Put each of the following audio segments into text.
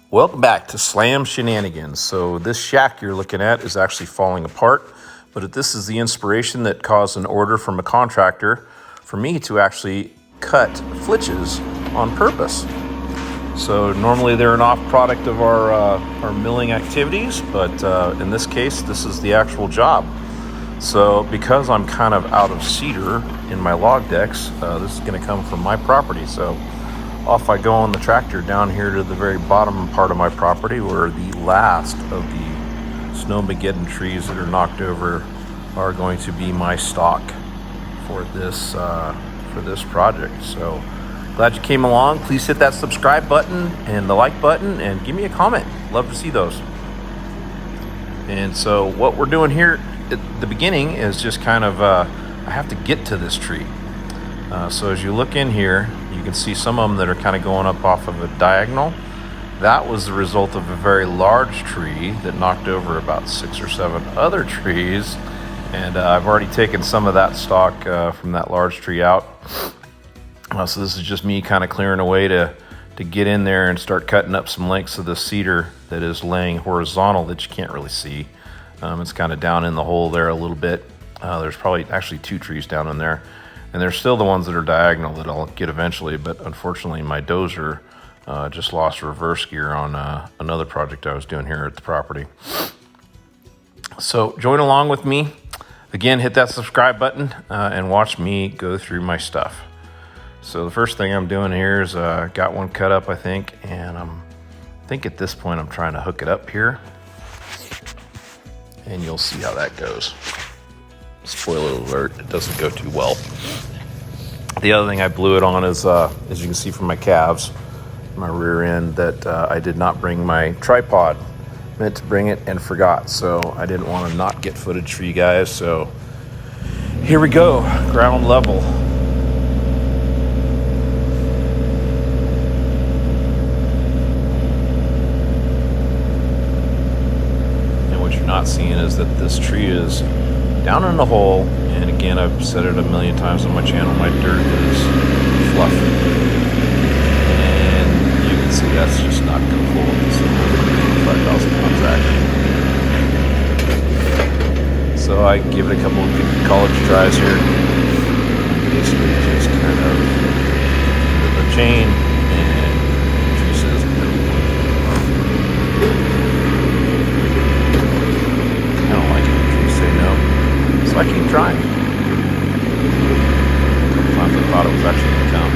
Welcome back to Slam Shenanigans. So this shack you're looking at is actually falling apart, but this is the inspiration that caused an order from a contractor for me to actually cut flitches on purpose. So normally they're an off product of our milling activities, but in this case, this is the actual job. So because I'm kind of out of cedar in my log decks, this is going to come from my property. So off I go on the tractor down here to the very bottom part of my property where the last of the Snowmageddon trees that are knocked over are going to be my stock for this project. So glad you came along. Please hit that subscribe button and the like button and give me a comment. Love to see those. And so what we're doing here at the beginning is just kind of, I have to get to this tree. So as you look in here, you can see some of them that are kind of going up off of a diagonal. That was the result of a very large tree that knocked over about 6 or 7 other trees. And I've already taken some of that stock from that large tree out. So this is just me kind of clearing away to get in there and start cutting up some lengths of the cedar that is laying horizontal that you can't really see. It's kind of down in the hole there a little bit. There's probably actually 2 trees down in there. And there's still the ones that are diagonal that I'll get eventually, but unfortunately my dozer just lost reverse gear on another project I was doing here at the property. So join along with me. Again, hit that subscribe button and watch me go through my stuff. So the first thing I'm doing here is got one cut up, I think, and I think at this point I'm trying to hook it up here. And you'll see how that goes. Spoiler alert, it doesn't go too well. The other thing I blew it on is, as you can see from my calves, my rear end, that I did not bring my tripod. Meant to bring it and forgot, so I didn't want to not get footage for you guys. So here we go, ground level. And what you're not seeing is that this tree is down in the hole, and again, I've said it a million times on my channel, my dirt is fluff. And you can see that's just not going to pull this 5,000 pound tractor. So I give it a couple of good college tries here. Basically just kind of the chain, and she says no. I don't like it when she say no. So I keep trying. A couple times I thought it was actually in town.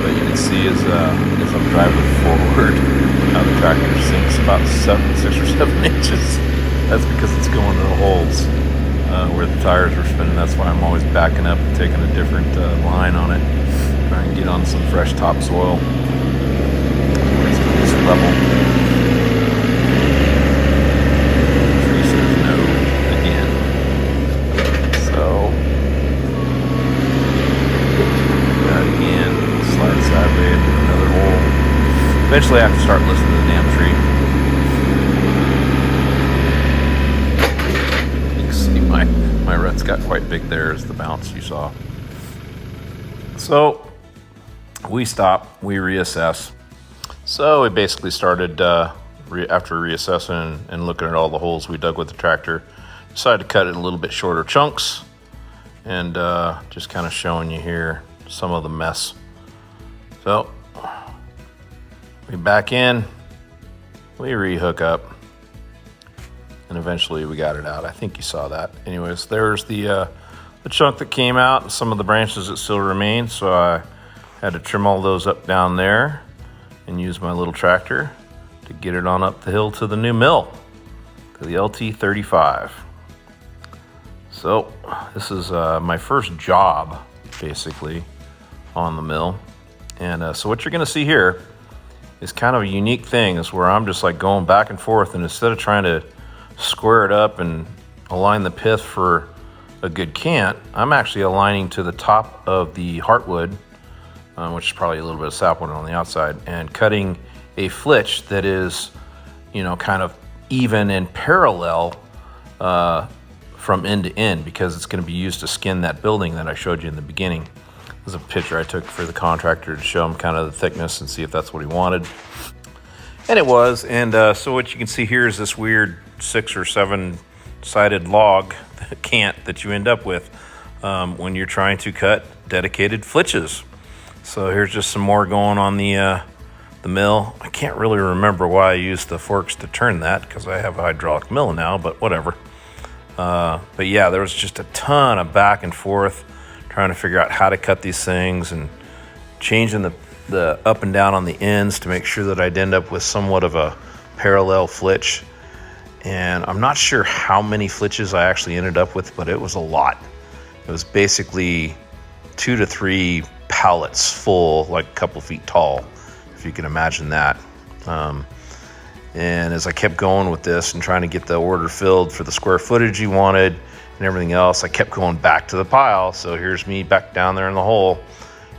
But you can see as I'm driving forward, how the tractor sinks about 6 or 7 inches. That's because it's going to the holes where the tires are spinning. That's why I'm always backing up and taking a different line on it. Trying to get on some fresh topsoil. It's this level. Eventually I have to start listening to the damn tree. You can see my ruts got quite big there as the bounce you saw. So we stop, we reassess. So we basically started, after reassessing and looking at all the holes we dug with the tractor, decided to cut it in a little bit shorter chunks, and just kind of showing you here some of the mess. So we back in, we rehook up, and eventually we got it out. I think you saw that. Anyways, there's the chunk that came out and some of the branches that still remain. So I had to trim all those up down there and use my little tractor to get it on up the hill to the new mill, to the LT35. So this is my first job, basically, on the mill. And so what you're gonna see here is kind of a unique thing, is where I'm just like going back and forth, and instead of trying to square it up and align the pith for a good cant, I'm actually aligning to the top of the heartwood, which is probably a little bit of sapwood on the outside, and cutting a flitch that is, you know, kind of even and parallel from end to end, because it's going to be used to skin that building that I showed you in the beginning. There's a picture I took for the contractor to show him kind of the thickness and see if that's what he wanted. And it was. And so what you can see here is this weird 6 or 7 sided log cant that you end up with when you're trying to cut dedicated flitches. So here's just some more going on the mill. I can't really remember why I used the forks to turn that because I have a hydraulic mill now, but whatever. But yeah, there was just a ton of back and forth trying to figure out how to cut these things and changing the up and down on the ends to make sure that I'd end up with somewhat of a parallel flitch. And I'm not sure how many flitches I actually ended up with, but it was a lot. It was basically 2 to 3 pallets full, like a couple feet tall, if you can imagine that. And as I kept going with this and trying to get the order filled for the square footage he wanted and everything else, I kept going back to the pile. So here's me back down there in the hole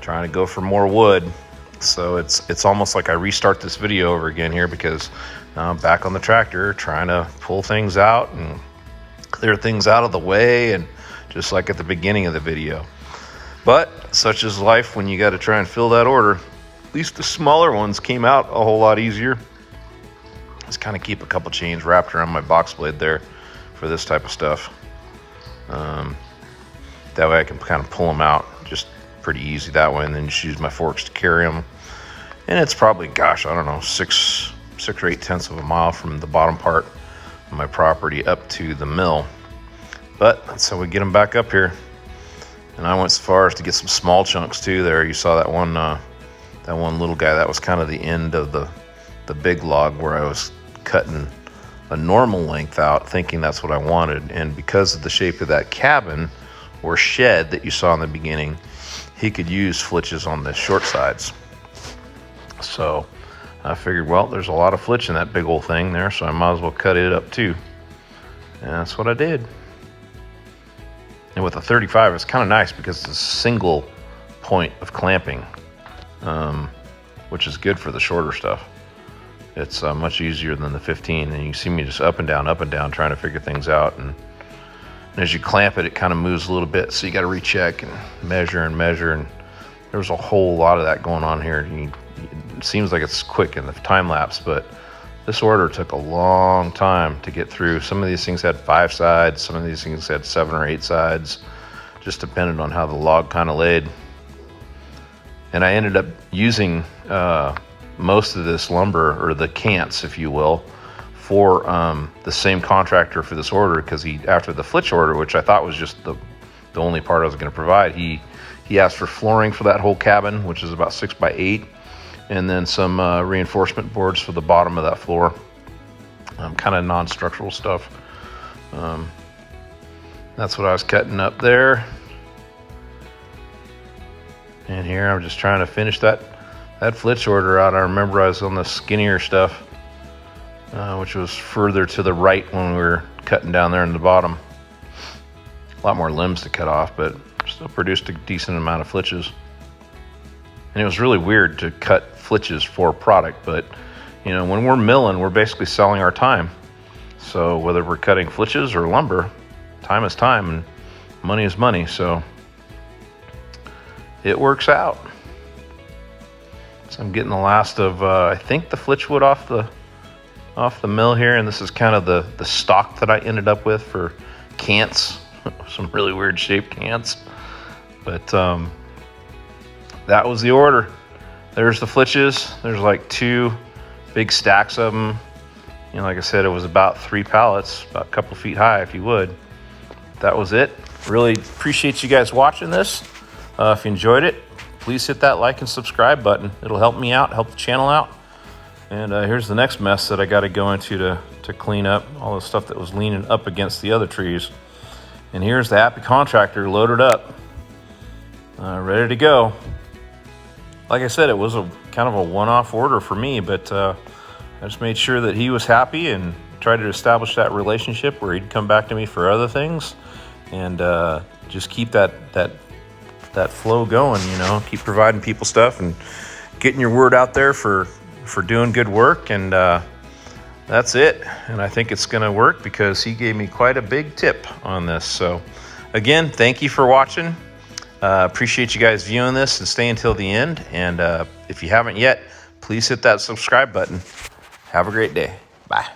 trying to go for more wood. So it's almost like I restart this video over again here because now I'm back on the tractor trying to pull things out and clear things out of the way, and just like at the beginning of the video. But such is life when you got to try and fill that order. At least the smaller ones came out a whole lot easier. Just kind of keep a couple chains wrapped around my box blade there for this type of stuff. That way I can kind of pull them out just pretty easy that way, and then just use my forks to carry them. And it's probably, gosh, I don't know, 6 or 8 tenths of a mile from the bottom part of my property up to the mill. But that's how we get them back up here. And I went so far as to get some small chunks too there. You saw that one little guy. That was kind of the end of the big log where I was cutting a normal length out, thinking that's what I wanted. And because of the shape of that cabin or shed that you saw in the beginning, he could use flitches on the short sides. So I figured, well, there's a lot of flitch in that big old thing there, so I might as well cut it up too. And that's what I did. And with a 35, it's kind of nice because it's a single point of clamping, which is good for the shorter stuff. It's much easier than the 15, and you see me just up and down, trying to figure things out. And as you clamp it, it kind of moves a little bit, so you got to recheck and measure. And there's a whole lot of that going on here. It seems like it's quick in the time lapse, but this order took a long time to get through. Some of these things had 5 sides, some of these things had 7 or 8 sides, just depended on how the log kind of laid. And I ended up using most of this lumber, or the cants, if you will, for the same contractor for this order, because after the Flitch order, which I thought was just the only part I was going to provide, he asked for flooring for that whole cabin, which is about 6 by 8, and then some reinforcement boards for the bottom of that floor, kind of non-structural stuff. That's what I was cutting up there. And here I'm just trying to finish that Flitch order out. I remember I was on the skinnier stuff, which was further to the right when we were cutting down there in the bottom. A lot more limbs to cut off, but still produced a decent amount of flitches. And it was really weird to cut flitches for product, but you know, when we're milling, we're basically selling our time. So whether we're cutting flitches or lumber, time is time and money is money. So it works out. So I'm getting the last of, I think, the flitch wood off the mill here, and this is kind of the stock that I ended up with for cants. Some really weird shaped cants, but that was the order. There's the flitches. There's like 2 big stacks of them. You know, like I said, it was about 3 pallets, about a couple feet high, if you would. That was it. Really appreciate you guys watching this. If you enjoyed it, please hit that like and subscribe button. It'll help me out, help the channel out. And here's the next mess that I got to go into to clean up all the stuff that was leaning up against the other trees. And here's the happy contractor loaded up, ready to go. Like I said, it was a kind of a one-off order for me, but I just made sure that he was happy and tried to establish that relationship where he'd come back to me for other things, and just keep that flow going, you know, keep providing people stuff and getting your word out there for doing good work. And that's it. And I think it's going to work because he gave me quite a big tip on this. So again, thank you for watching. Appreciate you guys viewing this and staying till the end. And if you haven't yet, please hit that subscribe button. Have a great day. Bye.